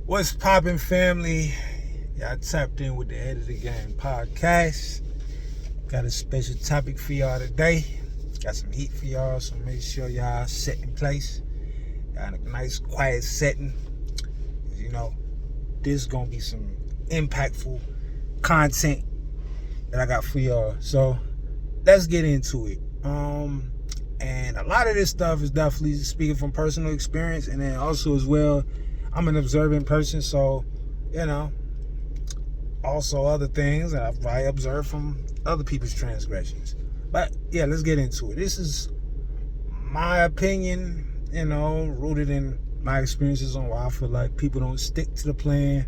What's poppin', family? Y'all tapped in with the Head of the Game podcast. Got a special topic for y'all today. Got some heat for y'all, so make sure y'all set in place. Got a nice, quiet setting. You know, this is gonna be some impactful content that I got for y'all. So let's get into it. And a lot of this stuff is definitely speaking from personal experience, and then also as well, I'm an observant person, so also other things that I've probably observed from other people's transgressions. But yeah, let's get into it. This is my opinion, rooted in my experiences on why I feel like people don't stick to the plan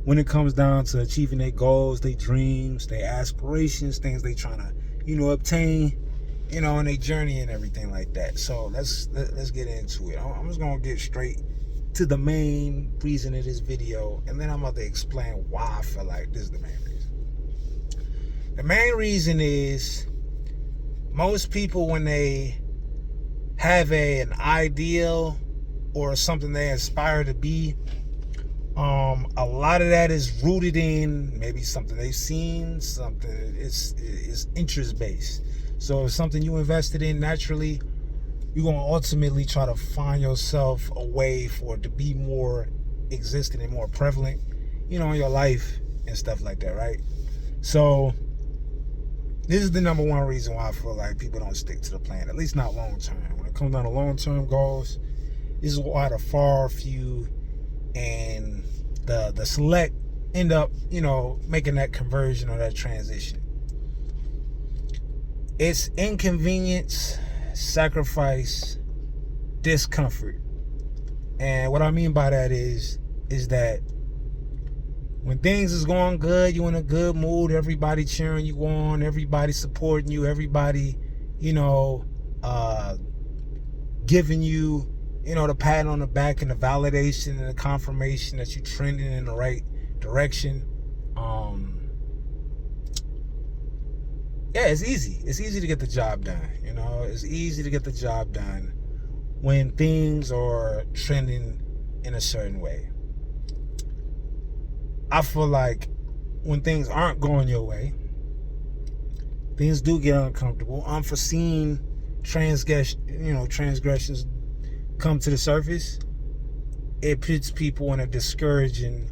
when it comes down to achieving their goals, their dreams, their aspirations, things they trying to, obtain, in their journey and everything like that. So let's get into it. I'm just gonna get straight to the main reason of this video, and then I'm about to explain why I feel like this is the main reason. The main reason is most people, when they have an ideal or something they aspire to be, a lot of that is rooted in maybe something they've seen, something is interest based. So if something you invested in, naturally you're going to ultimately try to find yourself a way for it to be more existent and more prevalent, in your life and stuff like that, right? So this is the number one reason why I feel like people don't stick to the plan, at least not long term. When it comes down to long term goals, this is why the far few and the select end up, making that conversion or that transition. It's inconvenience, sacrifice, discomfort. And what I mean by that is that when things is going good, you in a good mood, everybody cheering you on, everybody supporting you, everybody, giving you, the pat on the back and the validation and the confirmation that you're trending in the right direction. Yeah, it's easy. It's easy to get the job done. It's easy to get the job done when things are trending in a certain way. I feel like when things aren't going your way, things do get uncomfortable. Unforeseen transgressions come to the surface. It puts people in a discouraging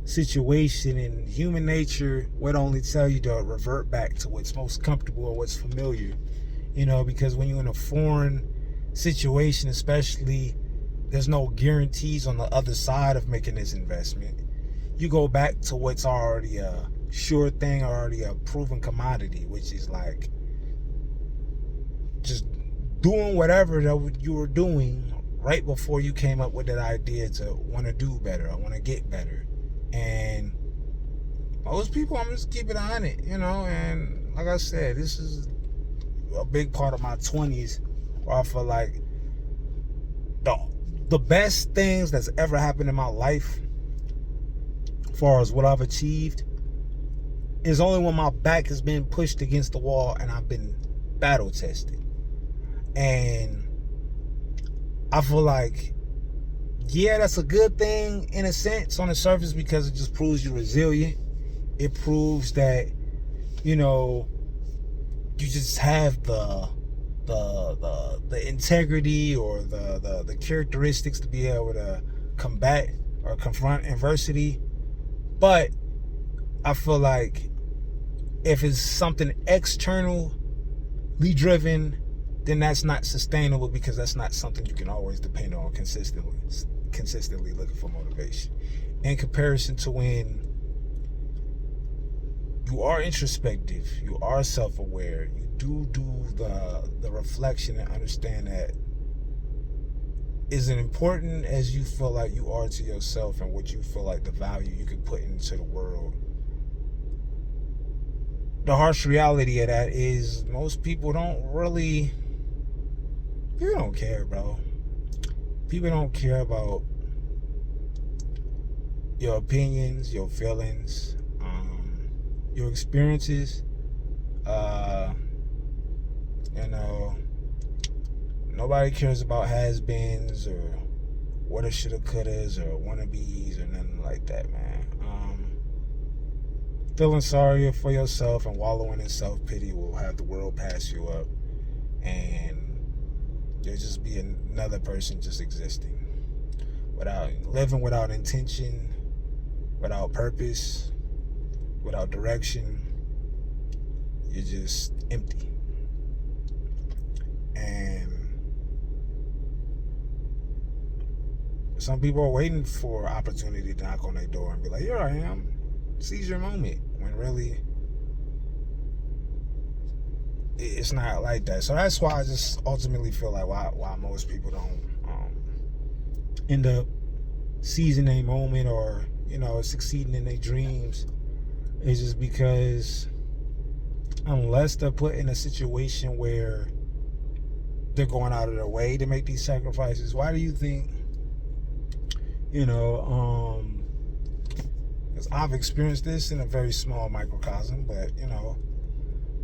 situation, and human nature would only tell you to revert back to what's most comfortable or what's familiar, because when you're in a foreign situation, especially, there's no guarantees on the other side of making this investment. You go back to what's already a sure thing, already a proven commodity, which is like just doing whatever that you were doing right before you came up with that idea to want to do better, I want to get better. And most people, I'm just keeping it on it, and like I said, this is a big part of my 20s where I feel like the best things that's ever happened in my life, as far as what I've achieved, is only when my back has been pushed against the wall and I've been battle tested. And I feel like, yeah, that's a good thing in a sense on the surface, because it just proves you're resilient. It proves that, you just have the integrity or the characteristics to be able to combat or confront adversity. But I feel like if it's something externally driven, then that's not sustainable, because that's not something you can always depend on consistently looking for motivation. In comparison to when you are introspective, you are self-aware, you do the reflection and understand that is it important as you feel like you are to yourself and what you feel like the value you can put into the world. The harsh reality of that is most people don't care, bro. People don't care about your opinions, your feelings, your experiences. Nobody cares about has-beens or woulda, shoulda, couldas, or wannabes, or nothing like that, man. Feeling sorry for yourself and wallowing in self-pity will have the world pass you up, and you'll just be another person just existing, living without intention, without purpose, without direction. You're just empty. And some people are waiting for opportunity to knock on their door and be like, here I am, seize your moment, when really it's not like that. So that's why I just ultimately feel like why most people don't end up seizing a moment or, succeeding in their dreams, is just because unless they're put in a situation where they're going out of their way to make these sacrifices. Why do you think, because I've experienced this in a very small microcosm, but,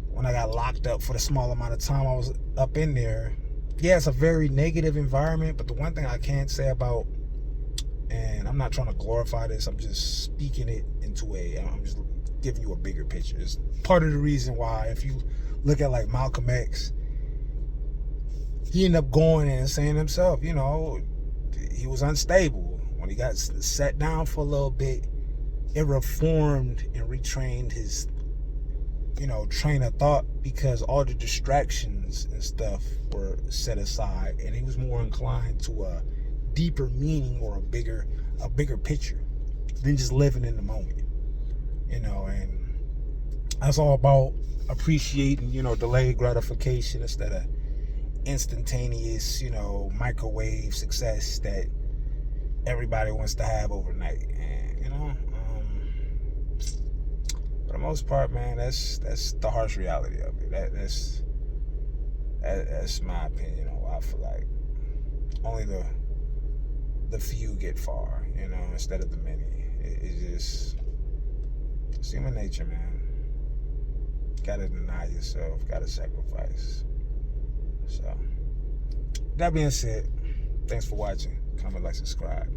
when I got locked up for the small amount of time I was up in there, yeah, it's a very negative environment, but the one thing I can't say about, and I'm not trying to glorify this, I'm just speaking it into I'm just giving you a bigger picture. It's part of the reason why, if you look at like Malcolm X, he ended up going and saying himself, he was unstable. When he got sat down for a little bit, it reformed and retrained his, train of thought, because all the distractions and stuff were set aside, and he was more inclined to a deeper meaning or a bigger picture than just living in the moment. And that's all about appreciating, delayed gratification instead of instantaneous, microwave success that everybody wants to have overnight. And for the most part, man, that's the harsh reality of it. That's my opinion on why I feel like only the few get far, instead of the many. It's human nature, man. Gotta deny yourself, gotta sacrifice. So, that being said, thanks for watching. Comment, like, subscribe.